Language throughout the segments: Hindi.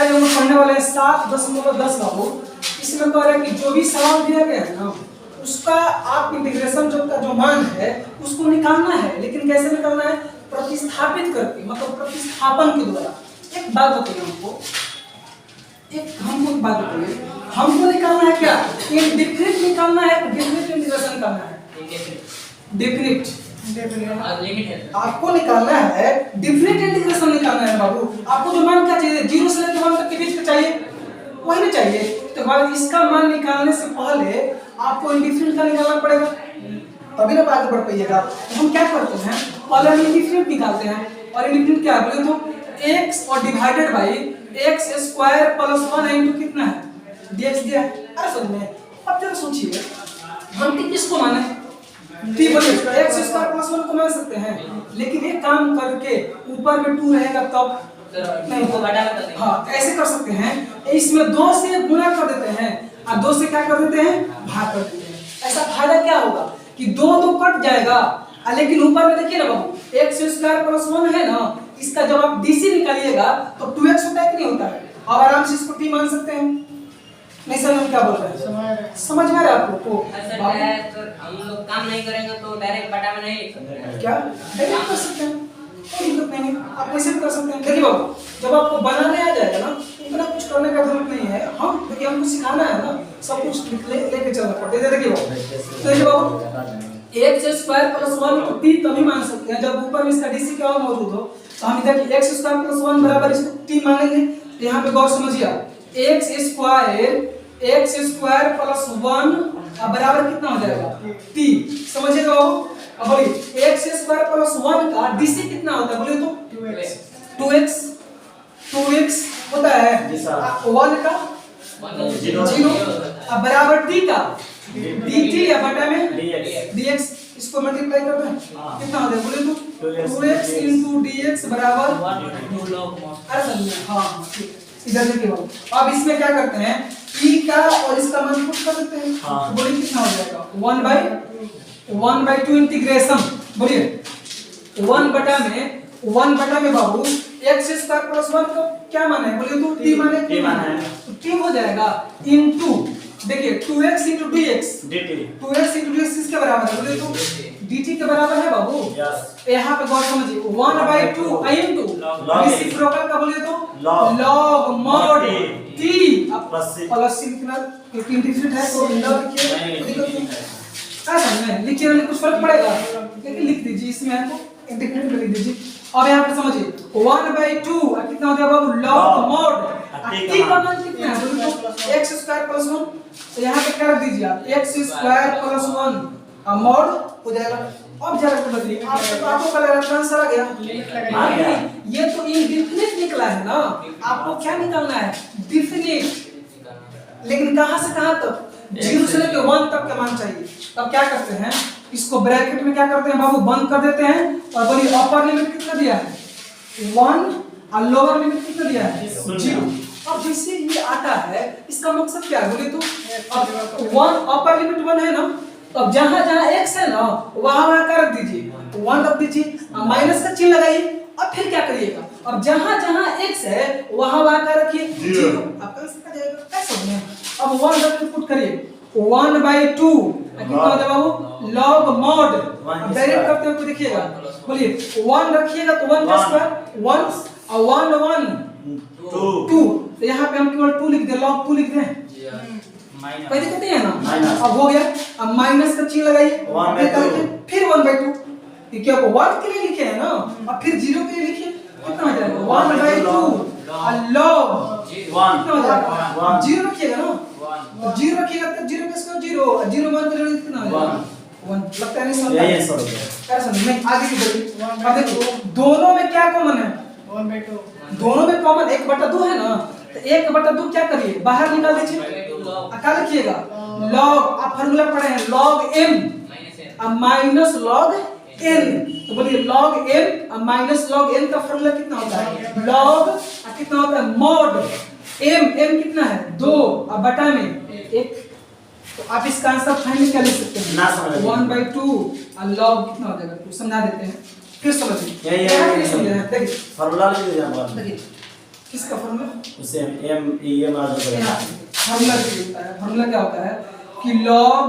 आज हम पढ़ने वाले हैं 7.10 बाबू। इसमें कह रहा है कि जो भी सवाल दिया गया है ना उसका आप इंटीग्रेशन जो मान है उसको निकालना है, लेकिन कैसे निकालना है? प्रतिस्थापित करके, मतलब प्रतिस्थापन के द्वारा। एक बात बताइए हमको एक बात बताइए, हमको निकालना है क्या? डिफरेंट निकालना है, डिफरेंट इंटीग्रेशन निकालना है। डिफरेंट आपको निकालना है, डिफरेंट इंटीग्रेशन निकालना है बाबू। आपको जो मान क्या चाहिए? 0 से लेकर 1 तक के बीच का चाहिए, वही ना चाहिए। तो बाद इसका मान निकालने से पहले आपको इंडिफरेंट का निकालना पड़ेगा, तभी ना आगे बढ़ पाइएगा। तो हम क्या करते हैं, पहले हम इंडिफरेंट निकालते हैं। और इंडिफरेंट क्या बोले तो x और divided by x square plus 1 into कितना है? dx दिया है। अरे समझ में अब जरा सोचिए, हम किसको माने? t बोलिए x स्क्वायर प्लस 1 को मान सकते हैं, लेकिन एक काम करके ऊपर में 2 रहेगा तब नहीं होगा। हाँ, ऐसे कर सकते हैं, इसमें 2 से गुणा कर देते हैं और 2 से क्या कर देते हैं? भाग कर देते हैं। ऐसा फायदा क्या होगा कि 2 कट जाएगा, लेकिन ऊपर में देखिए ना बाबू, x स्क्वायर प्लस 1 है ना, इसका जब आप dc निकालिएगा तो 2x होता है कि नहीं होता है? अब आराम से इसको t मान सकते हैं। नहीं समझ में क्या बोल रहे हैं? समझ में आ रहा है आप लोग को? हम लोग काम नहीं करेंगे तो डायरेक्ट बटा में नहीं लिख सकते क्या? डायरेक्ट कर सकते हैं, कोई दिक्कत नहीं है, आप वैसे भी कर सकते हैं। देखिए बाबू, जब आपको बनाने आ जाएगा ना, इतना कुछ करने का जरूरत नहीं है। हम देखिए, हमको सिखाना है ना, सब कुछ लेके चलना पड़ता है। देखिए बाबू, देखिए बाबू, x स्क्वायर प्लस 1 को t तभी मान सकते हैं जब ऊपर में इसका dc क्या मौजूद हो। तो हम इधर x स्क्वायर प्लस 1 बराबर इसको t मानेंगे। तो यहाँ पे गौर समझिए, x स्क्वायर प्लस 1 बराबर कितना हो जाएगा? t। समझिएगा बाबू। अब बोलिए x स्क्वायर प्लस 1 का dc कितना होता है? बोलिए तो 2x होता है। 1 का 0 बराबर t का dt या बटा में dx। इसको मल्टीप्लाई कर दें कितना हो जाएगा? बोले तो 2x into dx बराबर 2 log mod। अरे समझिए, हाँ ठीक। इधर देखिए बाबू, अब इसमें क्या करते हैं, t का और इसका मान पुट कर देते हैं। तो बोलिए कितना हो जाएगा? 1 by 2 इंटीग्रेशन। बोलिए 1 बटा में बाबू x स्क्वायर प्लस 1 को क्या माना है? बोलिए तो t माने है, तो t हो जाएगा इनटू, देखिए 2x into dx, 2x into dx किसके बराबर है? बोलिए तो dt के बराबर है बाबू। यहाँ पे गौर समझिए, 1 by 2 इनटू रेसिप्रोकल का बोलिए तो log mod t plus c लिखना, क्योंकि इंटीग्रेट है तो log लिखिए। ऐसा नहीं लिखिए, कुछ फर्क पड़ेगा, लेकिन लिख दीजिए, इसमें है तो इंटीग्रेट में लिख दीजिए। अब यहाँ पे समझिए 1 by 2 कितना हो जाएगा बाबू? log mod t का मान कितना है? बोलिए तो x स्क्वायर प्लस 1। तो यहाँ पे क्या रख दीजिए आप? x स्क्वायर प्लस 1 mod हो जाएगा। अब जरा बताइए, आपको कल आंसर आ गया? ये तो इंडेफिनिट निकला है ना, आपको क्या निकालना है? डिफिनिट। लेकिन कहां से कहां तक? 0 से लेकर 1 तक का मान चाहिए। तब क्या करते हैं, इसको ब्रैकेट में क्या करते हैं बाबू? बंद कर देते हैं। और बोलिए अपर लिमिट कितना दिया है? 1 और लोअर लिमिट कितना दिया है? 0। अब जैसे ये आता है, इसका मकसद क्या है? बोले तो अब 1 अपर लिमिट 1 है ना, अब जहां जहां x है ना वहां वहां क्या रख दीजिए? 1 रख दीजिए, माइनस का चिन्ह लगाइए। अब फिर क्या करिएगा? अब जहां जहां x है वहां वहां क्या रखिए? 0। आपका आंसर आ जाएगा। कैसे होगा? अब 1 रख के पुट करिए 1 by 2 कितना हो जाएगा बाबू? log mod। अब डायरेक्ट करते हुए देखिएगा, बोलिए 1 रखिएगा तो 1 का स्क्वायर 1 और 1 2। तो यहाँ पे हम केवल 2 लिख दे, log 2 लिख दें, कोई दिक्कत नहीं है ना? अब हो गया। अब माइनस का चिन्ह लगाइए, फिर 1 by 2, क्योंकि आपको 1 के लिए लिखे हैं ना, अब फिर 0 के लिए लिखिए, कितना हो जाएगा? 1 by 2 और log 1 कितना हो जाएगा? 0 रखिएगा ना, 0 रखिएगा तो 0 का स्क्वायर 0, 0 मान के जोड़ेंगे कितना हो जाएगा? 1। लगता है नहीं समझ में? ये समझ गया। समझ में? आगे की बढ़िए। अब देखो दोनों में क्या कॉमन है? 1 by 2। दोनों में कॉमन 1/2 है ना, तो 1/2 क्या करिए? बाहर निकाल दीजिए। क्या लिखिएगा? log, आप फार्मूला पढ़े हैं, log m minus log n। तो बोलिए log m minus log n का फार्मूला कितना होता है? log कितना होता है? mod m कितना है? 2 और बटा में 1। तो आप इसका आंसर फाइनली क्या लिख सकते हैं? 1 by 2 और log कितना हो जाएगा? तो समझा देते हैं, फिर समझिए। देखिए फार्मूला लिख दीजिए। देखिए किसका फॉर्मूला? उससे एम ये मार देगा। फॉर्मूला होता है, फॉर्मूला क्या होता है कि log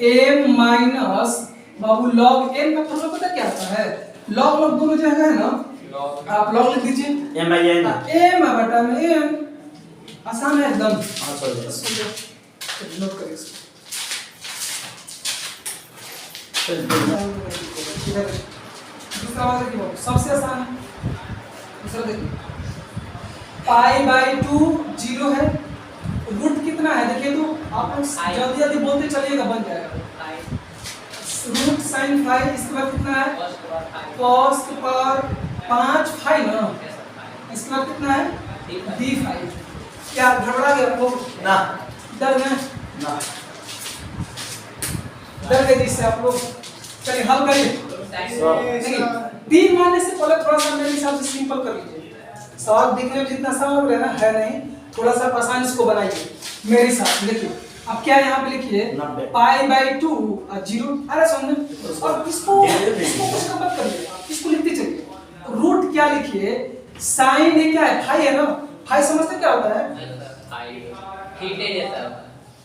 m माइनस बाबू log n का फॉर्मूला पता क्या होता है? log log दोनों जगह है ना, आप log लिख दीजिए एम बाई एन m बटा में n, आसान है एकदम। हाँ चल नोट करिए इसको। दूसरा वाला देखिए बाबू, सबसे आसान है। दूसरा देखिए पाई बाई 2 0 है, रूट कितना है देखिए तो आप लोग जल्दी जल्दी बोलते चलिएगा, बन जाएगा। रूट साइन फाई, इसके बाद कितना है cos के पावर 5 फाई ना, इसके बाद कितना है d फाई। क्या घबरा गए आप लोग? ना डर गए? ना डर गए जिससे आप लोग? चलिए हल करिए। देखिए d मानने से पहले थोड़ा सा मेरे हिसाब से सिंपल कर लीजिए। सवाल देखने में जितना आसान लग रहा है ना, है नहीं, थोड़ा सा आसान इसको बनाइए मेरे साथ। देखिए अब क्या यहाँ पे लिखिए पाई बाई 2 और 0। अरे सुन, और इसको कुछ मत करिए, इसको लिखते चलिए। रूट क्या लिखिए, साइन ये क्या है, फाई है ना, फाई समझते क्या होता है?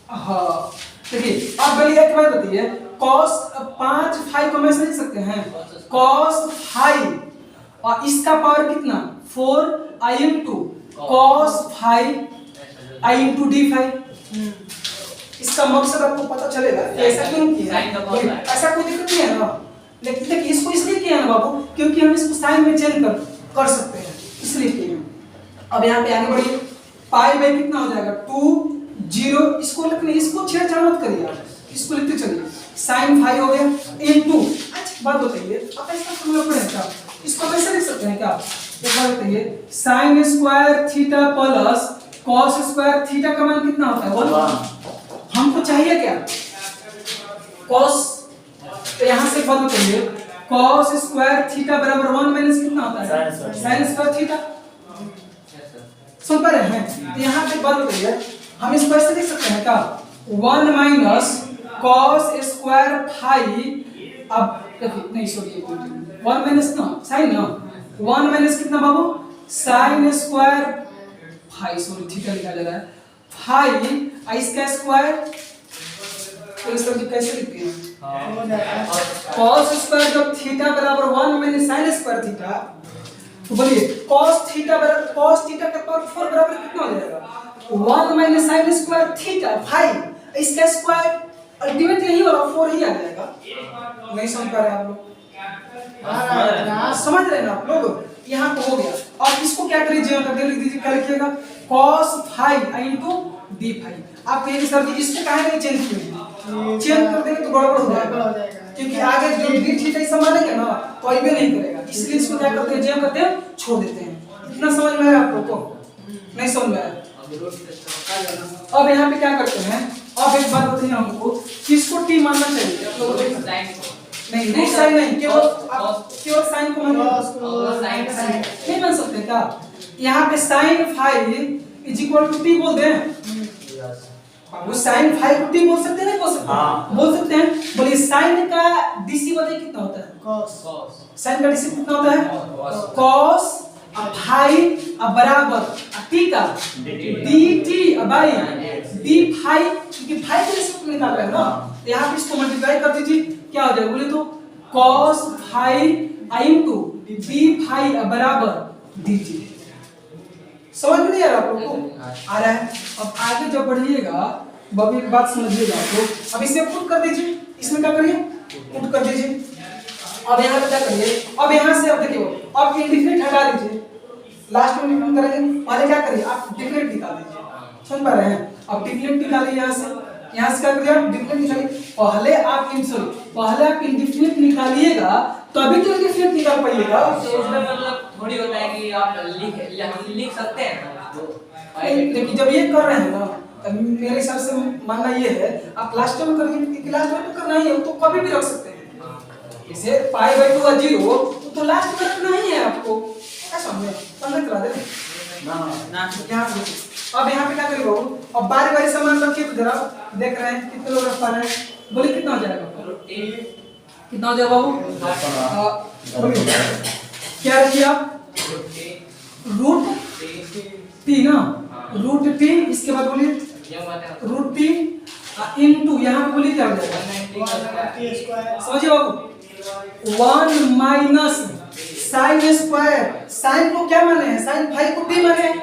हाँ देखिए अब बोलिए एक बात बताइए, cos 5 फाई को हम ऐसे लिख सकते हैं cos फाई, और इसका पावर कितना 4 i into cos phi i into d phi. इसका मकसद आपको पता चलेगा ऐसा क्यों किया है, ऐसा कोई दिक्कत नहीं है ना, लेकिन देखिए इसको इसलिए किया है ना बाबू क्योंकि हम इसको साइन में चेंज कर सकते हैं, इसलिए किया है। अब यहाँ पे आगे बढ़िए, पाई बाई कितना हो जाएगा 2 0, इसको लिखने, इसको छेड़छाड़ मत करिए आप, इसको लिखते चलिए साइन फाई हो गया इनटू। अच्छा बात बताइए, आप इसका फॉर्मूला पढ़े क्या? इसको कैसे लिख सकते हैं क्या? एक बात बताइए, sign square theta plus cos square theta का मान कितना होता है? बोलो हमको चाहिए क्या? कॉस, तो यहाँ से बात बताइए कॉस स्क्वायर थीटा बराबर 1 माइनस कितना होता है? Sign square theta. सुन पा रहे हैं? तो यहाँ पे बात बताइए, हम इसको ऐसे लिख सकते हैं क्या 1 माइनस cos स्क्वायर फाई। अब देखिए नहीं सॉरी 1 माइनस ना साइन ना, 1 माइनस कितना बाबू sine square phi, sorry theta लिखा जा रहा है फाई, इसका स्क्वायर, तो इस तरह कैसे लिखते हैं cos स्क्वायर जब थीटा बराबर 1 माइनस साइन स्क्वायर थीटा, तो बोलिए cos थीटा बराबर cos थीटा का पावर 4 बराबर कितना हो जाएगा 1 minus sine square theta phi, इसका स्क्वायर अल्टीमेटली यही वाला 4 ही आ जाएगा। नहीं समझ पा रहे आप लोग? समझ रहे हैं ना आप लोग? यहाँ पे हो गया, और इसको क्या करिए करके लिख दीजिए, क्या लिखिएगा cos phi into d phi. आप कहेंगे सर जी इसको काहे नहीं चेंज किए? चेंज कर देंगे तो गड़बड़ हो जाएगा, क्योंकि आगे जो d थीटा संभालेंगे ना तो ये नहीं करेगा, इसलिए इसको क्या करते हैं जेम करते हैं, छोड़ देते हैं। इतना समझ में आया आप लोग को? नहीं समझ में आया? अब यहाँ पे क्या करते हैं, अब एक बात बताइए हमको, किसको t मानना चाहिए आप लोगों को? नहीं नहीं साइन नहीं, केवल साइन को मानिए, नहीं मान सकते क्या? यहाँ पे sine phi is equal to T बोल दें, वो साइन फाई को टी बोल सकते हैं नहीं बोल सकते? हाँ। बोल सकते हैं। बोलिए साइन का डीसी बताइए कितना होता है? cos। साइन का डीसी कितना होता है? cos फाई बराबर टी का dt बाई d फाई, क्योंकि फाई के रिसिप्ट निकाल रहे हैं ना, यहाँ पे इसको मल्टीप्लाई कर दीजिए, क्या हो जाएगा बोले तो cos phi into d phi बराबर dt। समझ में नहीं आ रहा आप लोगों को? आ रहा है। अब आगे जब बढ़िएगा बबी एक बात समझिएगा आप लोग, अब इसे पुट कर दीजिए, इसमें क्या करिए पुट कर दीजिए। अब यहाँ पे क्या करिए, अब यहाँ से अब देखिए अब इंडिफिनिट हटा दीजिए, लास्ट में निकाल करेंगे, पहले क्या करिए आप डिफिनिट निकाल दीजिए, समझ पा रहे हैं? अब डिफिनिट निकालिए, यहाँ से क्या करिए आप डिफिनिट निकालिए, पहले आप इंडिफिनिट निकालिएगा तभी तो इंडिफिनिट निकाल पाइएगा। इसका मतलब थोड़ी होता है कि आप हम लिख सकते हैं, लेकिन जब ये कर रहे हैं ना तब मेरे हिसाब से मानना ये है आप लास्ट में करिए, क्योंकि लास्ट में तो करना ही है, तो कभी भी रख सकते हैं। इसे पाई बाई 2 0 तो लास्ट में रखना ही है आपको, क्या समझे? समझ करा दे ना यहाँ पे। अब यहाँ पे क्या करिए बाबू, अब बारी बारी सामान रखिए, तो जरा देख रहे हैं कितने लोग रख पा रहे हैं, बोलिए कितना हो जाएगा? कितना हो जाएगा बाबू? बोलिए क्या रखिए आप? रूट टी ना, रूट टी, इसके बाद बोलिए रूट टी इनटू, यहाँ पे बोलिए क्या हो जाएगा, समझिए बाबू, 1 माइनस साइन स्क्वायर, साइन को क्या माने हैं, साइन फाइव को टी माने हैं,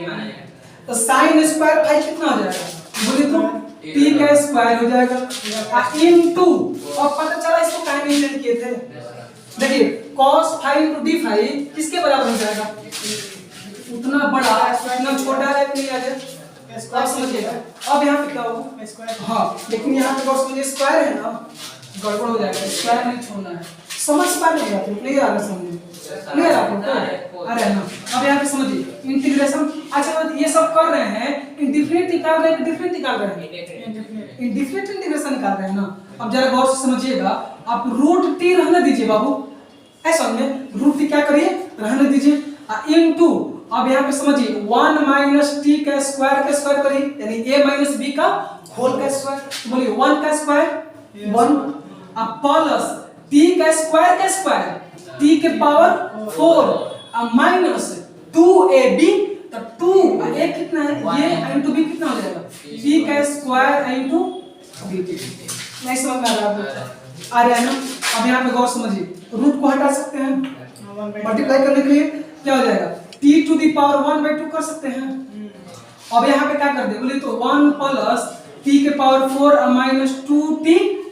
तो साइन स्क्वायर फाइव कितना हो जाएगा, बोलिए तो टी का स्क्वायर हो जाएगा इनटू, और पता चला इसको काहे नहीं लेट किए थे, देखिए cos five into D five किसके बराबर हो जाएगा, उतना बड़ा उतना छोटा है कि नहीं आ जाए, आप समझिएगा। अब यहाँ पे क्या होगा, हाँ, लेकिन यहाँ पे बस मुझे स्क्वायर है ना, गड़बड़ हो जाएगा, स्क्वायर नहीं छोड़ना है, समझ पा रहे हैं आप लोग, नहीं आ रहा समझ, क्लियर आप लोग, अरे ना, अब यहाँ पे समझिए इंटीग्रेशन, अच्छा ये सब कर रहे हैं, इंडिफिनिट निकाल रहे हैं, डिफिनिट निकाल रहे हैं, इंडिफिनिट इंटीग्रेशन निकाल रहे हैं ना, अब जरा गौर से समझिएगा, आप रूट टी रहने दीजिए बाबू, ऐसा में रूट टी क्या करिए, रहने दीजिए इनटू, अब यहाँ पे समझिए 1 माइनस टी का स्क्वायर करिए, यानी a माइनस बी का होल का स्क्वायर, बोलिए 1 का स्क्वायर 1, अब प्लस टी का स्क्वायर टी के पावर 4 अब माइनस 2ab, तो 2 और a कितना है, ये इनटू b कितना हो जाएगा, टी का स्क्वायर इनटू b, नहीं समझ में आ रहा है, आ रहा है ना। अब यहाँ पे गौर समझिए, रूट को हटा सकते हैं, मल्टीप्लाई करने के लिए क्या हो जाएगा, t टू द पावर 1/2 कर सकते हैं। अब यहाँ पे क्या कर दे, बोले तो 1 प्लस t के power 4 minus 2t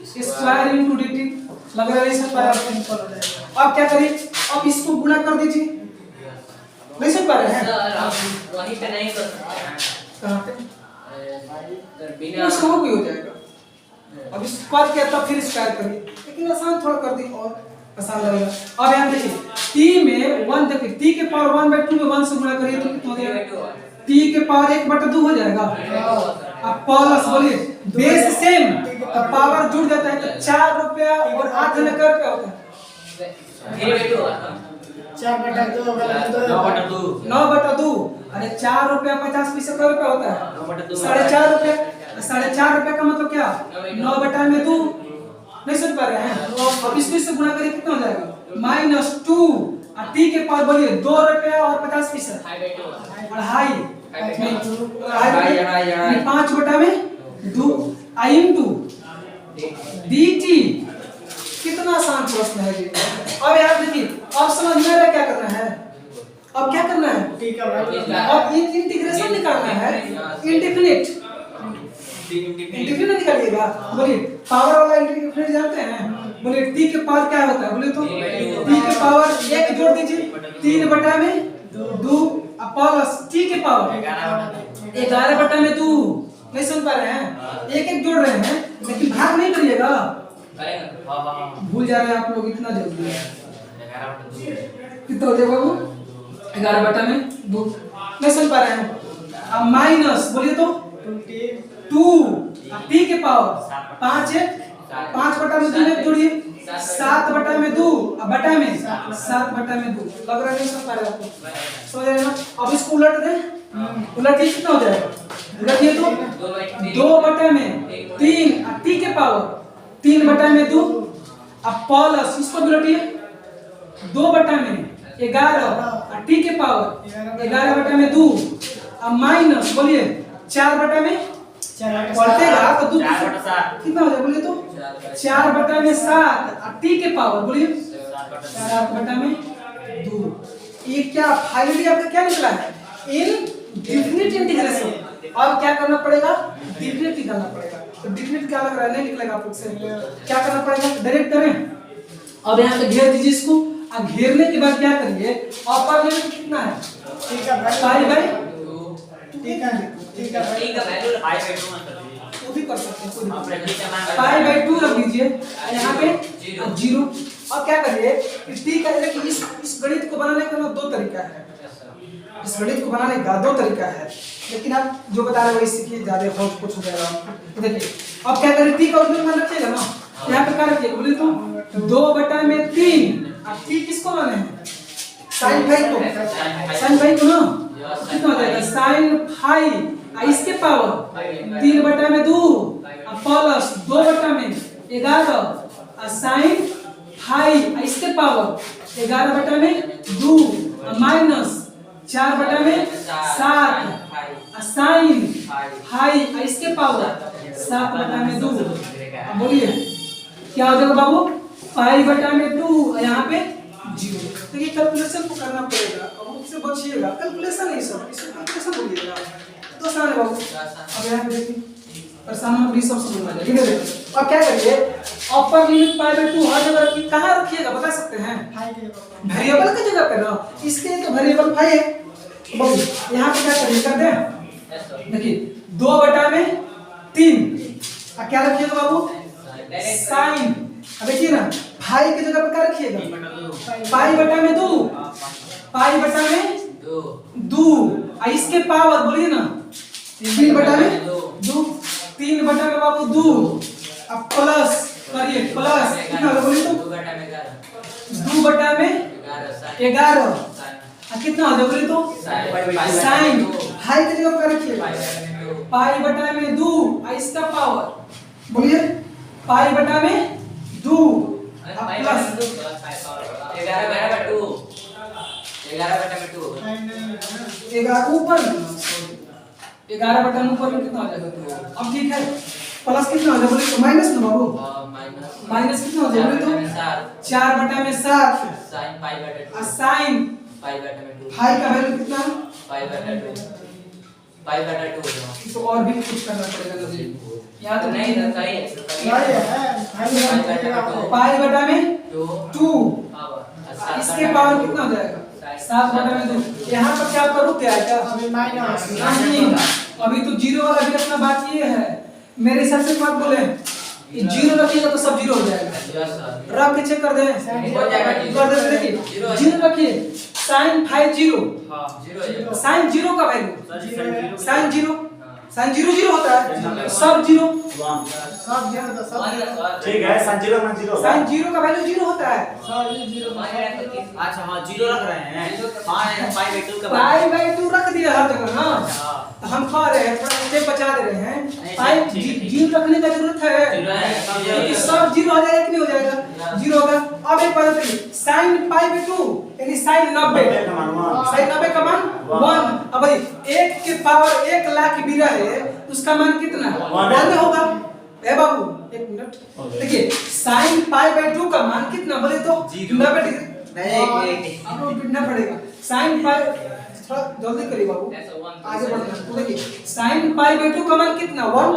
square into dt, लग रहा है इसका पावर सिंपल हो जाएगा। अब क्या करिए, अब इसको गुणा कर दीजिए, नहीं समझ पा रहे हैं, वहीं पे नहीं कर सकते, कहाँ पे बिना इसको भी हो जाएगा, अब स्क्वायर किया तब फिर स्क्वायर करिए, लेकिन आसान थोड़ा कर दी और आसान लगेगा। अब यहाँ देखिए t में 1, देखिए t के पावर 1/2 में 1 से गुणा करिए तो कितना हो जाएगा, t के पावर 1/2 हो जाएगा, अब प्लस बोलिए बेस सेम, अब पावर जुड़ जाता है तो 4 रुपया और 8 में क्या रुपया होता है, 9/2, अरे 4 रुपया 50 पैसे का रुपया होता है, 4.5 रुपया, 4.5 रुपया का मतलब क्या, 9/2, नहीं समझ पा रहे हैं। अब इसको गुणा करिए कितना हो जाएगा, -2 और t के पावर बोलिए 2 रुपया और 50 पैसे, 5/2 इनटू dt, कितना आसान प्रश्न है ये। अब यार देखिए, अब समझ में आ रहा है क्या करना है, अब क्या करना है, अब इंटीग्रेशन निकालना है, इंडेफिनिट निकालिएगा, बोलिए पावर वाला इंटीग्रेशन जानते हैं, बोलिए t के पावर क्या होता है, बोलिए तो t के पावर 1 जोड़ दीजिए 3/2 प्लस t के पावर 11/2, नहीं सुन पा रहे हैं, एक जोड़ रहे हैं लेकिन भाग नहीं करिएगा, भूल जा रहे हैं आप लोग, इतना जल्दी है, कितना हो जाएगा बाबू, 11/2, नहीं सुन पा रहे हैं, अब माइनस बोलिए तो 2 t के पावर 5/2 में जोड़िए 7/2 बटा में 7/2, लग रहा नहीं समझ पा रहे आपको, समझ रहे ना। अब इसको उलट दें, उलटिए कितना हो जाएगा, उलटिए तो 2/3 t के पावर 3/2, अब प्लस इसको उलटिए 2/11 t के पावर 11/2, अब माइनस बोलिए 4/में पलटेगा तो 2 कितना हो जाएगा, बोलिए तो 4/7 t के पावर बोलिए 7/2, ये क्या फाइनली आपका क्या निकला है, इनडेफिनिट इंटीग्रेशन। अब क्या करना पड़ेगा, डिफिनिट निकालना पड़ेगा, तो डिफिनिट क्या लग रहा है, नहीं निकलेगा आप लोग से, क्या करना पड़ेगा, डायरेक्ट करें। अब यहाँ पे घेर दीजिए इसको, अब घेरने के बाद क्या करिए, अपर लिमिट कितना है, वो भी कर सकते हैं, π/2 रख दीजिए, यहाँ पे 0। अब क्या करिए, इस गणित को बनाने का दो तरीका है, इस गणित को बनाने का 2 तरीका है, लेकिन आप जो बता रहे हो वही सीखिए, ज्यादा बहुत कुछ हो जाएगा। तो देखिए अब क्या करें, t का उल्टा मान रखिएगा ना, यहाँ पे क्या रखिएगा, बोले तो 2/3, अब t किसको माने हैं, sin फाई को ना, कितना हो जाएगा sin फाई इसके पावर 3/2 प्लस 2/11 sin फाई इसके पावर 11/2 माइनस 4 बटा में 7 साइन हाई इसके पावर 7 बटा में 2। अब बोलिए क्या हो जाएगा बाबू, पाई बटा में 2 यहाँ पे 0। तो ये कैलकुलेशन को करना पड़ेगा, अब उससे बचिएगा, कैलकुलेशन नहीं सब, इसको कैलकुलेशन बोलिएगा तो आसान है बाबू। अब यहाँ पे देखिए परेशान मत भी सब समझ में आ जाएगा, ठीक है। अब क्या करिए, अपर लिमिट पाई बाय 2 हर जगह रखिए, कहाँ रखिएगा बता सकते हैं, वेरिएबल की जगह पे ना, इसके तो वेरिएबल फाई है। बाबू यहाँ पे क्या करिए, कर दें, देखिए 2 बटा में 3 क्या रखिएगा बाबू, साइन। अब देखिए ना भाई की जगह पे क्या रखिएगा, पाई बटा में 2, पाई बटा में 2 इसके पावर बोलिए ना 3 बटा में 2, 3 बटा में बाबू 2। अब प्लस करिए, प्लस कितना होगा बोलिए तो 2 बटा में 11 कितना हो जाएगा बोलिए तो साइन। भाई की जगह पे रखिए पाई बटा में 2 इसका पावर बोलिए पाई बटा में 2 प्लस 11 ऊपर 11 बटा ऊपर में कितना हो जाएगा। अब ठीक है, प्लस कितना हो जाएगा बोले तो माइनस ना बाबू, माइनस कितना हो जाएगा बोले तो 4 बटा में 7 साइन भाई का वैल्यू कितना है पाई बटा 2। तो और भी कुछ करना पड़ेगा, यहाँ तो नहीं रहता है पाई बटा में 2 इसके पावर कितना हो जाएगा 7 बटा में 2। यहाँ पर क्या करूँ, क्या है क्या नहीं, अभी तो 0 वाला भी रखना बाकी है। मेरे हिसाब से बात बोले 0 रखिएगा तो सब 0 हो जाएगा, रख के चेक कर दे, देखिए 0 रखिए साइन 5 0 साइन 0 का वैल्यू साइन 0 होता है, सब 0 ठीक है, साइन 0 का वैल्यू 0 होता है। अच्छा हाँ 0 रख रहे हैं, हाँ पाई बाय 2 रख दिया हर जगह ना, तो हम खा रहे हैं थोड़ा स्टेप बचा दे रहे हैं, पाई 0 रखने का जरूरत है, सब 0 हो जाएगा कि नहीं हो जाएगा 0 होगा। अब एक बात बताइए, साइन पाई बाय 2 यानी साइन 90, साइन 90 का मान 1। अब भाई 1 के पावर 1 लाख भी रहे उसका मान कितना 1 होगा। ए बाबू एक मिनट देखिए, साइन पाई बाय 2 का मान कितना बोले तो 90 डिग्री नहीं, आपको पिटना पड़ेगा। साइन पाई थोड़ा जल्दी करिए बाबू, आगे बढ़ना। तो देखिए साइन पाई बाय 2 का मान कितना 1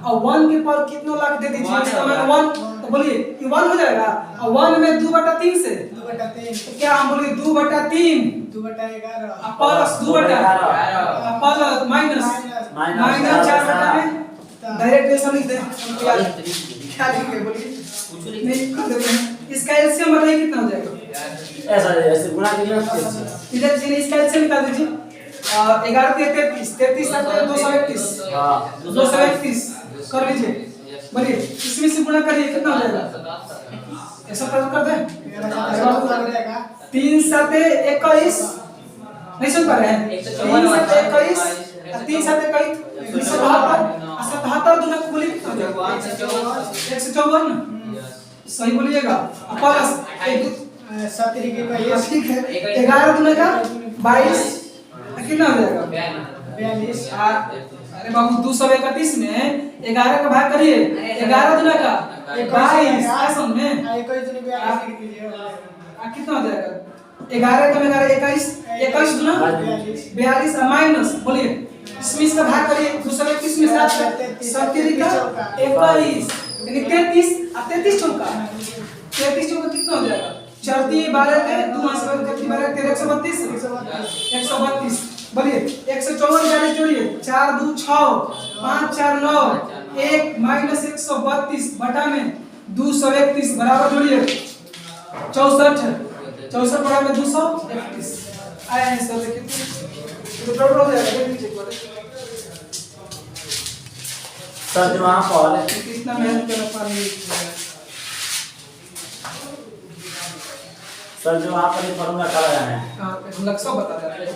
और 1 के पावर कितना लाख दे दीजिए, इसका मान 1, तो बोलिए कि 1 हो जाएगा। और 1 में 2 बटा 3 से 2 बटा 3 तो क्या हम बोलिए 2 बटा 3 2 बटा 11 प्लस 2 बटा प्लस माइनस 4 बटा में डायरेक्ट ऐसा लिख दे, क्या लिखेंगे बोलिए नहीं कर देते हैं। इसका एलसीएम बताइए कितना हो जाएगा, ऐसे गुणा कीजिए, इधर से इसका एलसीएम निकाल दीजिए। 11 33 33 231 231 कर लीजिए, बोलिए इसमें से गुणा करिए कितना हो जाएगा, ऐसा कर दे 3 7 21 नहीं सुन पा रहे हैं, 3 7 21 3 7 21 77 दूना को बोलिए कितना हो जाएगा 154 सही बोलिएगा। प्लस 7 ठीक है 11 दूना का 22 कितना हो जाएगा 42। अरे बाबू 231 में 11 का भाग करिए, 11 दूना का 22 ऐसा में कितना हो जाएगा 11 का 21 21 दूना 42 माइनस बोलिए इसमें इसका भाग करिए 231 में 7 का 21 यानी 33 अब 33 चौका कितना हो जाएगा 4 3 12 के 2 12 13 132 बोलिए 154 40 जोड़िए 4 2 6 5 4 9 1 माइनस 132 बटा में 231 बराबर जोड़िए 64 बटा में 231 आया आंसर देखिए तो टोटल हो जाएगा सर जो वहाँ पर कितना मेहनत करना पड़ेगा सर जो वहाँ पर फॉर्मूला कर रहे हैं कहाँ पे हम लक्ष्य बता रहे हैं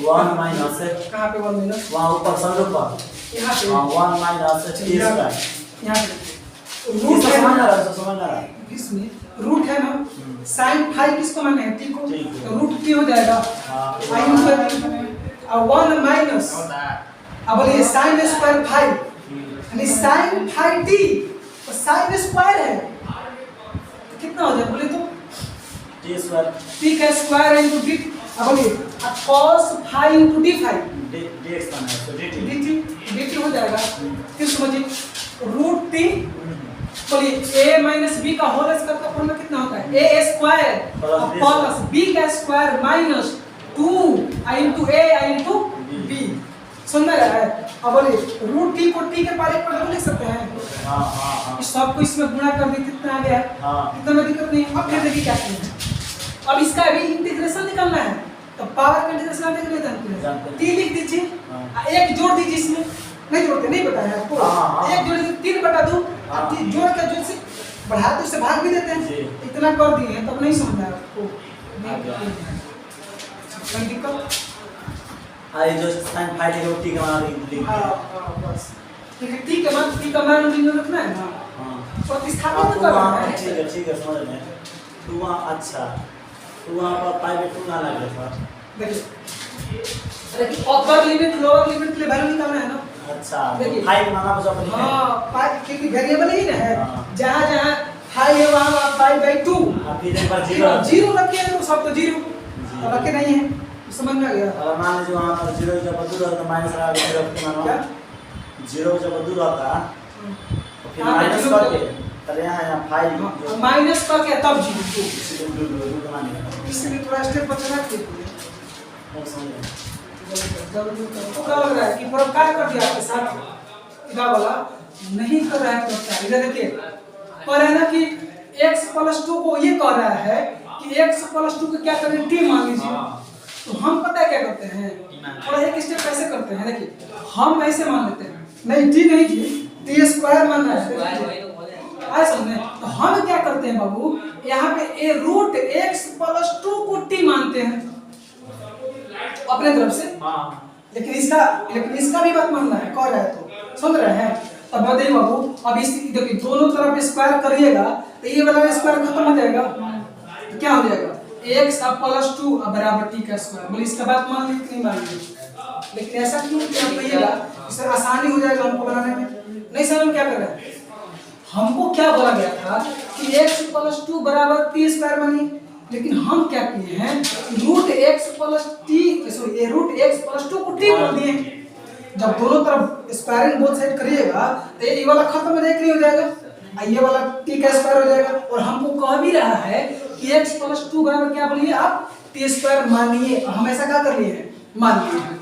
1 माइनस कहाँ पे 1 माइनस वहाँ ऊपर संदूक पर यहाँ पे 1 माइनस 30 का यहाँ पे रूट है समझ आ ना, रहा है, समझ आ रहा है। इसमें रूट है ना, साइन फाइव किसको माने हैं, टी को, ठीक है। तो रूट टी हो जाएगा हाँ। आई इंटू और 1 माइनस अब बोलिए साइन स्क्वायर फाइव यानी साइन फाइव टी, तो साइन स्क्वायर है तो कितना हो जाए बोलिए तो, टी स्क्वायर टी का स्क्वायर इंटू डी, अब बोलिए cos five into D five dx बना है, तो dt। dt हो जाएगा। फिर समझिए रूट टी बोलिए a माइनस बी का होल स्क्वायर का फॉर्मूला कितना होता है, a स्क्वायर प्लस b का square minus 2 into a into b, समझ में आ रहा है। अब बोलिए रूट टी को टी के पावर एक पर लिख सकते हैं, हाँ हाँ हाँ इस सब को इसमें गुणा कर दी कितना आ गया, हाँ। इतना में दिक्कत नहीं। अब फिर देखिए क्या करना है, अब इसका भी इंटीग्रेशन निकालना है, तो पावर का इंटीग्रेशन देख लेते हैं, टी लिख दीजिए, एक जोड़ दीजिए इसमें, नहीं जोड़ते नहीं बताया आपको, एक जोड़ दीजिए 3/2, अब 3 जोड़ के जोड़ से बढ़ा तो उससे भाग भी देते हैं, इतना कर दिए तब नहीं समझ आया आपको, कोई दिक्कत। ये जो साइन फाइव की रोटी का मान लिख बस ठीक है, टी के मान टी का मान रखना है ना, हाँ प्रतिस्थापन करना है। ठीक है समझ में। तो वहाँ अच्छा, तो वहाँ पर पाई में 2 ना लगे था। देखिए अरे अपर लिमिट लोअर लिमिट के लिए वैल्यू निकालना है ना, अच्छा देखिए। फाइव माना बस अपन लिखे। हाँ पाई क्योंकि वेरिएबल ही ना है, हाँ। जहाँ जहाँ फाइव है वहाँ 5/2, फिर एक बार जीरो जीरो रखे हैं तो सब तो जीरो रखे नहीं है, समझ में आ गया। अगर मान लीजिए वहाँ पर जीरो जब दूर होता तो माइनस लगा के जीरो के मानो क्या जीरो जब दूर होता तो फिर हाँ, माइनस जीरो करके तर यहाँ फाइव माइनस का क्या तब जीरो, दूर मानिए इसलिए थोड़ा स्टेप पर चला के तो क्या लग रहा है कि परोपकार कर दिया आपके साथ इधर वाला नहीं कर रहा है परोपकार। इधर देखिए कह रहा है ना कि x + 2 को ये कह रहा है कि x + 2 को क्या करें t मान लीजिए, तो हम पता है क्या करते हैं, थोड़ा एक स्टेप कैसे करते हैं, देखिए हम ऐसे मान लेते हैं, नहीं t नहीं जी t स्क्वायर मानना है, आए समझे। तो हम क्या करते हैं बाबू, यहाँ पे a रूट x + 2 को t मानते हैं अपने तरफ से, लेकिन इसका भी बात मानना है, कह रहा है तो समझ रहे हैं। तब बताइए बाबू, अब इस देखिए दोनों तरफ स्क्वायर करिएगा तो ये वाला स्क्वायर खत्म हो जाएगा, तो क्या हो जाएगा x + 2 बराबर t का स्क्वायर। बोले इसका बात मान ली कि नहीं मान ली, लेकिन ऐसा क्यों क्या कहिएगा, इससे आसानी हो जाएगा हमको बनाने में। नहीं समझ में क्या कर रहे हैं, हमको क्या बोला गया था कि x + 2 बराबर t स्क्वायर बनी, लेकिन हम क्या किए हैं रूट x + x + 2 को t बोल दिए। जब दोनों तरफ स्क्वायरिंग बोथ साइड करिएगा तो ये वाला खत्म हो जाएगा, हो जाएगा ये वाला t का स्क्वायर हो जाएगा। और हमको कह भी रहा है कि x + 2 बराबर क्या बोलिए आप t स्क्वायर मानिए, हम ऐसा क्या कर लिए हैं मान लिए हैं।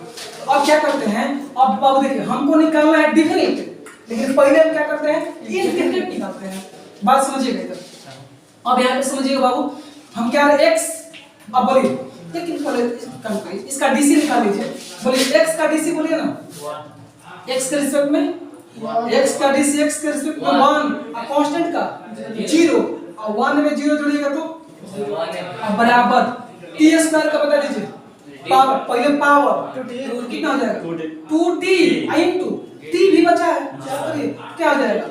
तो अब क्या करते हैं, अब बाबू देखिए हमको निकालना है डिफिनिट, लेकिन पहले हम क्या करते हैं इनडिफिनिट निकालते हैं, बात समझिएगा इधर। अब यहाँ पे समझिएगा बाबू, हम क्या x, अब बोलिए लेकिन पहले इसका डीसी निकाल लीजिए, बोलिए x का डीसी बोलिए ना, x के रिस्पेक्ट में x का डीसी x के रिस्पेक्ट में 1 और कांस्टेंट का 0 और 1 में 0 जोड़िएगा तो बराबर t स्क्वायर का बता दीजिए पावर, पहले पावर कितना हो जाएगा 2t इंटू t भी बचा है, क्या हो जाएगा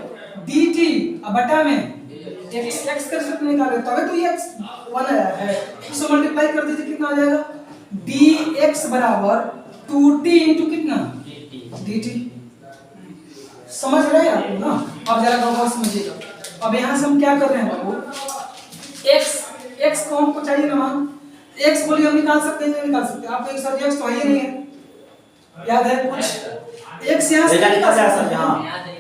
dt और बटा में x कर सकते निकाले तभी तो ये x 1 आया है, इसको मल्टीप्लाई कर दीजिए कितना आ जाएगा dx बराबर 2t इंटू कितना dt। समझ रहे हैं आप ना, अब जरा गौर समझिएगा। अब यहाँ से हम क्या कर रहे हैं बाबू, x को हमको चाहिए ना मान, x बोलिए हम निकाल सकते हैं नहीं निकाल सकते, आपको एक साथ x तो है नहीं है, याद है कुछ x यहाँ से निकाल सकते हैं,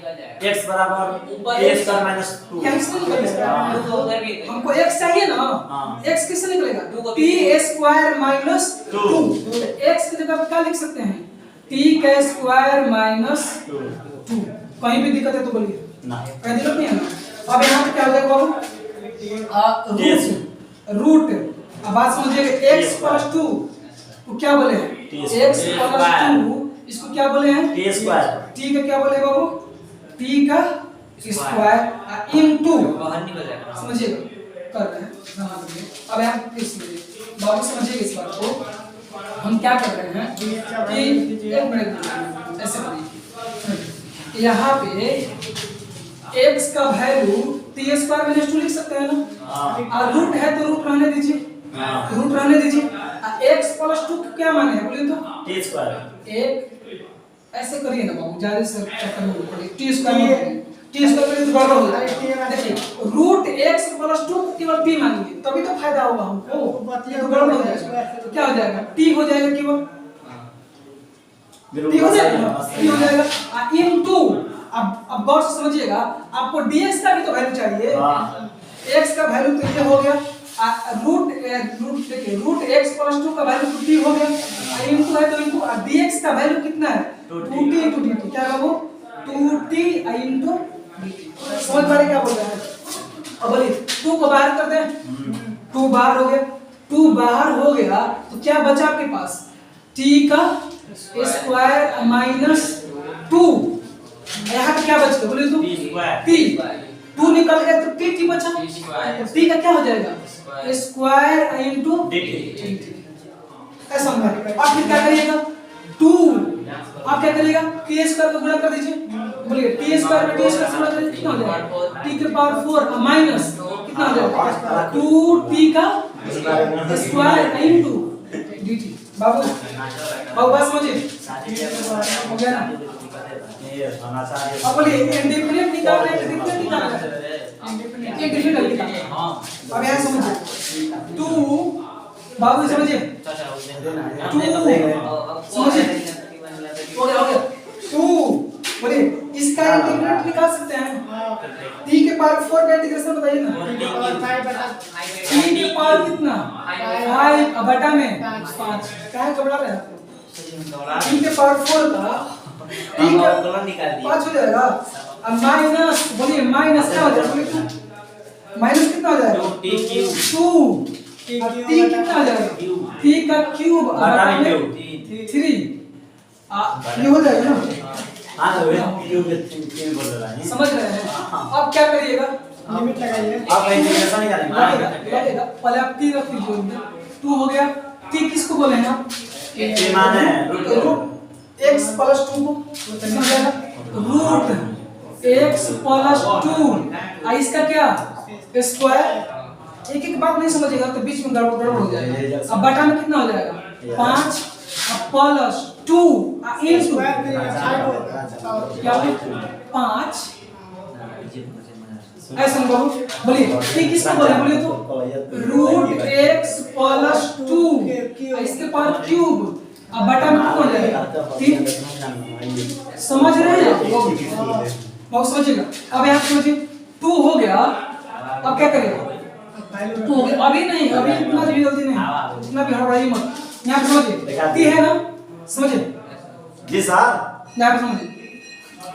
x बराबर a स्क्वायर - 2 कैसे निकलेगा, हमको x चाहिए ना, x किससे निकलेगा t स्क्वायर - 2, x की जगह क्या लिख सकते हैं t का स्क्वायर - 2। कहीं भी दिक्कत है तो बोलिए ना, कहीं दिक्कत नहीं है ना। अब यहाँ पे क्या हो जाएगा बाबू रूट, अब बात समझिए x + 2 को क्या बोले हैं x + 2, इसको क्या बोले हैं t स्क्वायर, t का क्या बोले बाबू t का स्क्वायर इनटू, समझिएगा कर रहे हैं ध्यान दीजिए। अब यहाँ पे समझिए बाबू, समझिएगा इस बात को, हम क्या कर रहे हैं कि एक मिनट ऐसे करिए, यहाँ पे x का वैल्यू t स्क्वायर माइनस 2 लिख सकते हैं ना। हाँ और रूट है तो रूट रहने दीजिए, रूट रहने दीजिए। x प्लस 2 क्या माने है बोलिए तो? T square. एक ऐसे करिए ना बाबू, ज्यादा से चक्कर में पड़े। टी स्क्वायर करिए तो गड़बड़ हो जाएगा। देखिए रूट x प्लस 2 केवल t मानिए तभी तो फायदा होगा हमको, ये तो गड़बड़ हो जाएगा। तो क्या हो जाएगा? t हो जाएगा केवल, t हो जाएगा, t हो जाएगा इनटू। अब गौर से समझिएगा, आपको dx का भी तो वैल्यू चाहिए। x का वैल्यू तो ये हो गया, रूट देखिए रूट x प्लस 2 का वैल्यू 2t हो गया, इनटू है तो इनटू dx का वैल्यू कितना है? 2t into dt। क्या बाबू? 2t into dt। समझ पा रहे क्या बोल रहे हैं? अब बोलिए 2 को बाहर कर दें, 2 बाहर हो गया, 2 बाहर हो गया तो क्या बचा आपके पास? t का स्क्वायर माइनस 2। यहाँ पे क्या बच गया बोलिए तो? t 2 निकल गया तो t बचा, तो t का क्या हो जाएगा? Square into dt। ऐसा होगा। अब फिर क्या करिएगा? 2 आप क्या करिएगा? t स्क्वायर को गुणा कर दीजिए। बोलिए t स्क्वायर में t स्क्वायर से गुणा करें कितना हो जाएगा? t के पावर 4 माइनस कितना हो जाएगा? 2t का स्क्वायर इनटू dt। बाबू बात समझिए, हो गया ना? अब बोलिए इंडिपेंडेंट निकालना है, डिफरेंट निकालना है, इंडिपेंडेंट निकालना है। अब यहाँ समझिए 2 बाबू समझिए 2 समझिए हो गया 2। बोलिए इसका इंटीग्रेट निकाल सकते हैं। t के पावर 4 का इंटीग्रेशन बताइए ना। t के पावर कितना? 5 बटा में 5। क्या घबरा रहे हैं आप? t के पावर 4 का t का 5 हो जाएगा। अब माइनस बोलिए माइनस क्या हो जाएगा? बोलिए माइनस कितना हो जाएगा? 2 t कितना हो जाएगा? t का क्यूब बटा में 3। ये हो जाएगा ना? हाँ तो क्यूब के 3 बोल रहा है। समझ रहे हैं? अब क्या करिएगा? लिमिट लगाइए। आप इंटीग्रेशन नहीं करेंगे। पहले आप t रख लीजिए, 2 हो गया। t किसको बोले हैं आप? t माने रूट x प्लस 2 को कितना हो जाएगा? रूट x प्लस 2 और इसका क्या? स्क्वायर। एक बात नहीं समझिएगा तो बीच में गड़बड़ हो जाएगा। अब बटा में कितना हो जाएगा? 5 प्लस 2 इनटू क्या होगा? 5 ऐसा बाबू बोलिए t किसको बोले? बोलिए तो रूट x प्लस 2 इसके पावर क्यूब। अब बटा में कितना हो जाएगा? 3। समझ रहे हैं बहुत समझिएगा। अब यहाँ समझिए 2 हो गया। अब क्या करेगा? 2 हो गया। अभी नहीं, अभी इतना भी जल्दी नहीं, इतना भी हड़बड़ाइए मत। यहाँ पे समझिए t है ना? समझिए जी सर। यहाँ पे समझिए,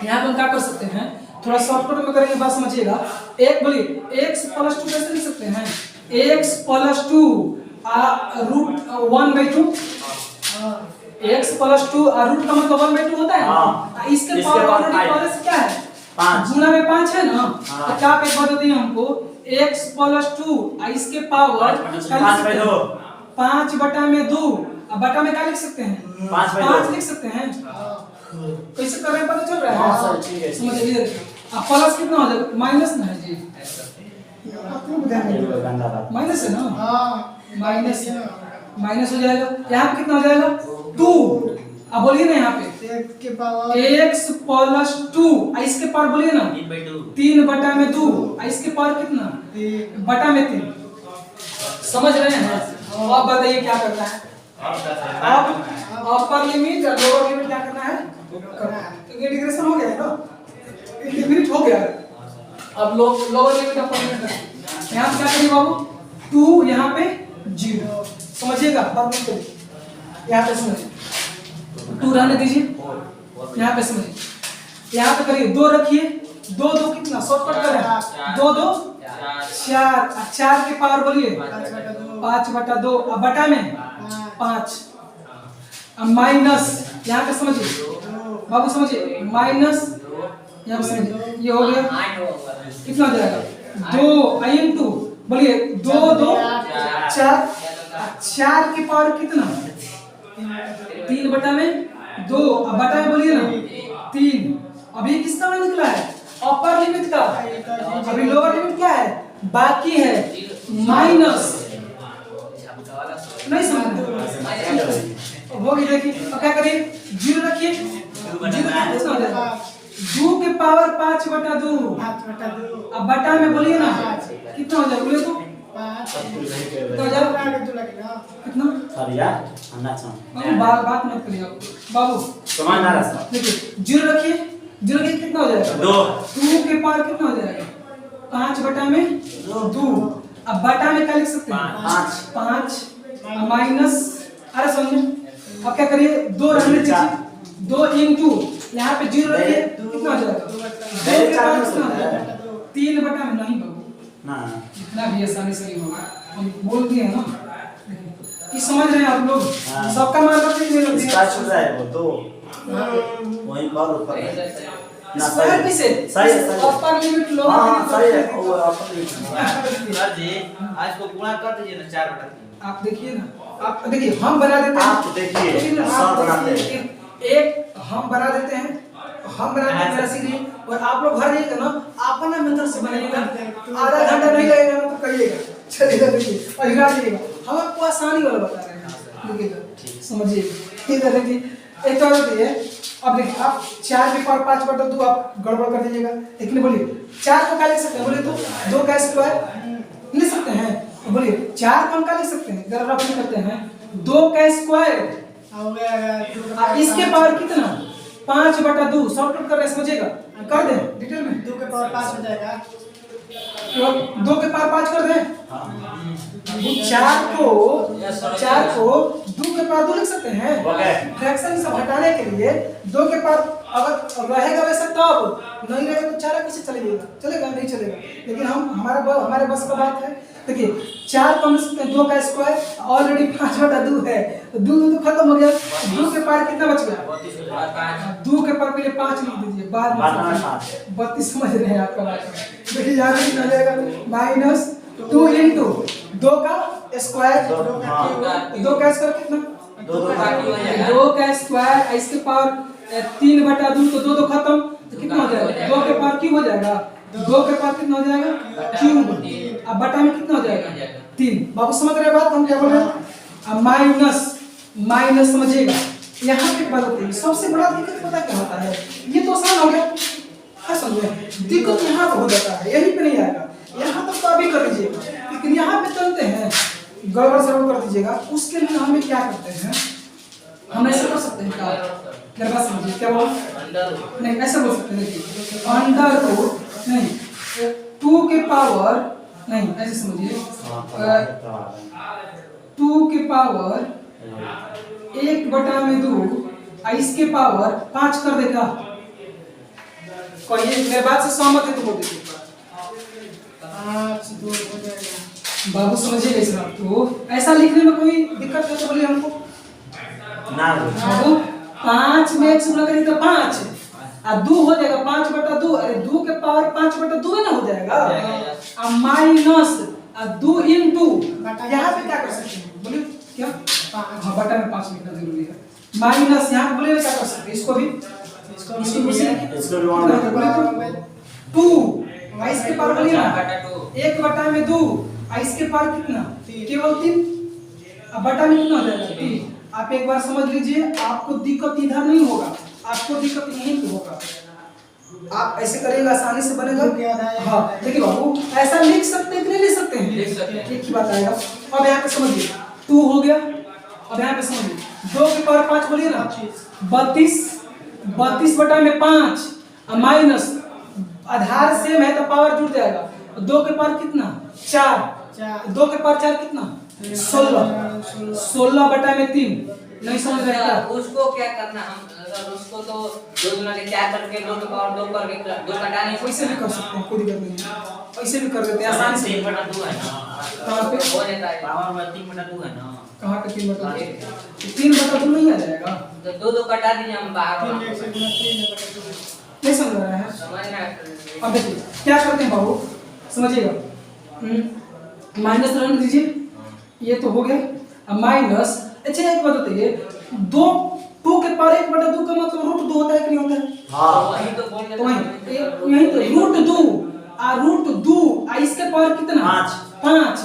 यहाँ पे हम क्या कर सकते हैं? थोड़ा शॉर्टकट में करेंगे, बात समझिएगा। एक बोलिए x प्लस 2 कैसे लिख सकते हैं? x plus 2 root 1/2। x plus 2 root का मतलब 1/2 होता है ना? इसके पावर ऑलरेडी पहले से क्या है? 5 गुना में 5 है ना? तो क्या पे बता दिए हमको? x प्लस 2 इसके पावर 5 बटा में 2। अब बटा में क्या लिख सकते हैं? 5 लिख सकते हैं। कैसे कर रहे हैं पता चल रहा है? सर ठीक है। समझिए अब प्लस कितना हो जाएगा? माइनस ना है जी, माइनस है ना? माइनस हो जाएगा। यहाँ पे कितना हो जाएगा? 2। अब बोलिए ना यहाँ पे x प्लस 2 इसके पावर बोलिए ना 3 बटा में 2 इसके पावर कितना? बटा में 3। समझ रहे हैं? अब बताइए क्या करना है? अब अपर लिमिट और लोअर लिमिट क्या करना है? इंटीग्रेशन हो गया है ना? इंटीग्रेट हो गया। अब लोअर लिमिट अपर लिमिट यहाँ पे क्या करिए बाबू? 2 यहाँ पे 0। समझिएगा बात नहीं करिए। यहाँ पे समझिए 2 रहने दीजिए। यहाँ पे समझिए, यहाँ पे करिए 2 रखिए। 2 2 कितना? शॉर्टकट करें 2 2 4। 4 के पावर बोलिए 5 बटा 2। अब बटा में 5। अब माइनस यहाँ पे समझिए बाबू, समझिए माइनस यहाँ पे समझिए ये हो गया। कितना हो जाएगा? 2 इनटू बोलिए 2 2 4। 4 की पावर कितना? 3 बटा में 2। अब बटा में बोलिए ना 3। अभी किसका मान निकला है? अपर लिमिट का, अभी लोअर लिमिट क्या है, बाकी है माइनस, नहीं समझ वो भी देखिए। अब क्या करिए, 0 रखिए, 0 कितना हो जाएगा, 2 के पावर 5/2, अब बटा में बोलिए ना कितना हो जाएगा, बोलिए तो 5 हो जाएगा कितना, बात मत करिए आप बाबू, देखिए 0 रखिए, 0 के कितना हो जाएगा 2 के पावर कितना हो जाएगा 5/2, अब बटा में क्या लिख सकते हैं 5 माइनस, अरे समझे, अब क्या करिए 2 रहने दीजिए, 2 इंटू यहाँ पे 0 रखिए, कितना हो जाएगा 2 के पावर कितना हो जाएगा 3/में, नहीं बाबू इतना भी आसानी से नहीं होगा, हम बोल दिए ना, कि समझ रहे हैं आप लोग, सबका मान रखते हैं वहीं पर ऊपर स्क्वायर किसे अपर लिमिट लोअर सर जी आज को गुणा कर दीजिए ना 4/3। आप देखिए ना, आप देखिए हम बना देते हैं, आप देखिए सब बनाते हैं, एक हम बना देते हैं, हम बना देते हैं सीधे, और आप लोग घर जाइएगा ना अपना मेथड से बनाइएगा, आधा घंटा नहीं लगेगा ना तो करिएगा, चलिएगा देखिए और हिला दीजिएगा, हम आपको आसानी वाला बता रहे हैं, देखिएगा समझिए, ये देखिए एक तो होती है। अब देखिए आप 4 के पावर 5/2 आप गड़बड़ कर दीजिएगा, लेकिन बोलिए 4 को क्या लिख सकते हैं, बोलिए तो 2 का स्क्वायर लिख सकते हैं, तो बोलिए 4 को हम क्या लिख सकते हैं, जरा रफ करते हैं 2 का स्क्वायर, इसके पावर कितना 5/2, शॉर्टकट कर रहे हैं समझिएगा, कर दें डिटेल में 2 के पावर 5 हो जाएगा, 2 के पावर 5 कर दें, 4 को 2 के पावर 2 लिख सकते हैं, फ्रैक्शन से हटाने के लिए 2 के पावर अगर रहेगा वैसे तब, नहीं रहेगा तो 4 कैसे चलेगा नहीं चलेगा, लेकिन हम हमारे बस का बात है। देखिए 4 को हम लिख सकते हैं 2 का स्क्वायर, ऑलरेडी 5/2 है, तो 2 तो खत्म हो गया, 2 के पावर कितना बच गया 2 के पावर पहले 5 लिख दीजिए, बाद में 32 समझ रहे हैं आपका बात, देखिए यहाँ पे कितना जाएगा -2 इंटू 2 का स्क्वायर, 2 का स्क्वायर कितना 2 का स्क्वायर, इसके पावर 3/2, तो 2 खत्म, तो कितना हो जाएगा 2 के पावर क्यूब हो जाएगा, 2 के पावर कितना हो जाएगा क्यूब, अब बटा में कितना हो जाएगा 3। बाबू समझ रहे बात हम क्या बोल रहे हैं, अब माइनस समझिएगा, यहाँ पे बात होती है, सबसे बड़ा दिक्कत पता क्या होता है, ये तो आसान हो गया, समझे, दिक्कत यहाँ पे हो जाता है, यहीं पे नहीं आएगा, यहाँ तक तो अभी कर लीजिएगा, लेकिन यहाँ पे चलते हैं गड़बड़ सड़बड़ कर दीजिएगा, उसके लिए हमें क्या करते हैं, हम ऐसे कर सकते हैं क्या बात समझिए, क्या बोल नहीं ऐसे बोल सकते हैं, देखिए अंडर नहीं 2 के पावर नहीं, ऐसे समझिए 2 के पावर 1/2, इसके पावर 5 कर देगा, कोई मेरे बात से सहमत है तो बोल दीजिए, 5 2 हो जाएगा, बाबू समझिएगा इस बात को, ऐसा लिखने में कोई दिक्कत है तो बोलिए हमको ना, बाबू 5 में 1 गुणा करेंगे तो 5 और 2 हो जाएगा 5/2, अरे 2 के पावर 5/2 है ना हो जाएगा, अब माइनस 2 इंटू यहाँ पे क्या कर सकते हैं बोलिए क्या, हाँ बटा में 5 लिखना जरूरी है, माइनस यहाँ बोलिए क्या कर सकते हैं, इसको भी 2 इसके पावर बोलिए ना 1/2, इसके पावर कितना केवल 3, अब बटा में कितना हो जाएगा 3। आप एक बार समझ लीजिए, आपको दिक्कत इधर नहीं होगा, आपको दिक्कत यहीं पे होगा, आप ऐसे करिएगा आसानी से बनेगा। हाँ देखिए बाबू ऐसा लिख सकते हैं कि नहीं लिख सकते हैं, एक ही बात आएगा। अब यहाँ पे समझिए 2 हो गया, अब यहाँ पे समझिए 2 के पावर 5 बोलिए ना 32/5 माइनस आधार सेम है तो पावर जुड़ जाएगा, 2 के पावर कितना 4, 2 के पावर 4 कितना 16/3, नहीं समझ रहे क्या, उसको क्या करना, हम उसको तो 2 गुना के 4 करके 2 के पावर 2 करके 2 घटा नहीं, वैसे भी कर सकते हैं, कोई दिक्कत नहीं है, वैसे भी कर देते हैं आसान से। 3/2 है ना, कहाँ पे हो जाता है पावर में 3/2 है ना, कहाँ पे 3/2 नहीं आ जाएगा, तो 2 कटा दीजिए, हम बाहर नहीं समझ रहे हैं। समझना। अब देखिए क्या करते हैं बाबू समझिएगा, माइनस रहने दीजिए, ये तो हो गया, अब माइनस, अच्छा एक बात बताइए 2 के पावर 1/2 का मतलब रूट 2 होता है कि नहीं होता है, हाँ वही तो बोल तो यही तो रूट दो इसके पावर कितना? 5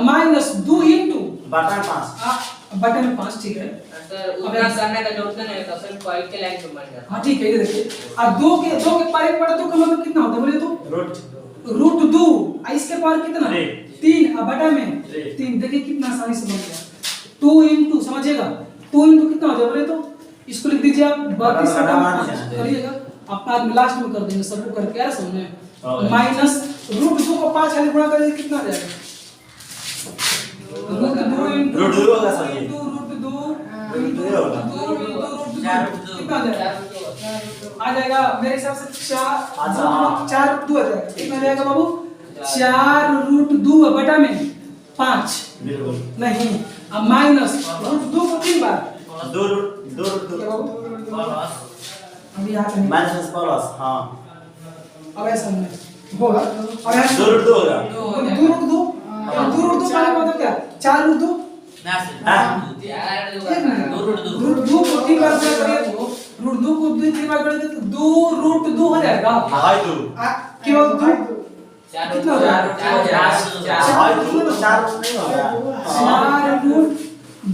माइनस 2 इंटू बटा 5 बटे में 5 ठीक है। सर उतना करने का जरूरत नहीं होता, सिर्फ पॉइंट के लाइन पे बन जाता हाँ ठीक है, ये देखिए अब 2 के पावर एक बटा 2 का मतलब कितना होता है बोलिए तो? रूट 2 इसके पावर कितना? 3 बटा में 3। देखिए कितना आसानी से बन गया। 2 इंटू समझिएगा 2 इंटू कितना हो जाए बोले तो? इसको लिख दीजिए आप 32 करिएगा, आप बाद में लास्ट में कर देंगे सबको करके यार समझ में। माइनस रूट 2 को 5 वाले गुणा करेंगे कितना आ जाएगा? रूट 2 इंटू रूट 2 होगा सर ये। रूट 2 रूट 2 होगा। कितना आ जाएगा? आ जाएगा मेरे हिसाब से 4 अच्छा, 4 रूट 2 आ जाएगा। कितना आ जाएगा बाबू? 4 रूट 2 बटा में 5 बिल्कुल नहीं, अब माइनस रूट 2 को 3 बार 2 रूट 2 क्या बाबू? अभी यहाँ पे नहीं, माइनस प्लस हाँ अब ऐसा नहीं होगा। अब यहाँ 2 रूट 2 होगा। 2 रूट 2 का मतलब क्या? 4 रूट 2 रूट 2 को 3 बार से करिए तो रूट 2 को 3 बार करेंगे तो 2 रूट 2 हो जाएगा। हाई 2 केवल 2 कितना हो जाएगा? 4 नहीं होगा। 4 रूट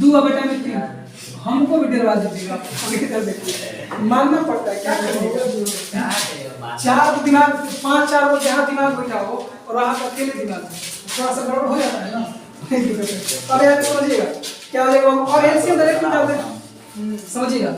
2 बटा में 3। हमको भी डरवा दीजिएगा, इधर देखिए मानना पड़ता है क्या करेंगे। 4 दिमाग 5 4 को जहाँ दिमाग बैठा हो और वहाँ पर अकेले दिमाग थोड़ा सा गड़बड़ हो जाता है ना। अब यार समझिएगा क्या हो जाएगा और एलसीएम डायरेक्ट निकाल दें, समझिएगा।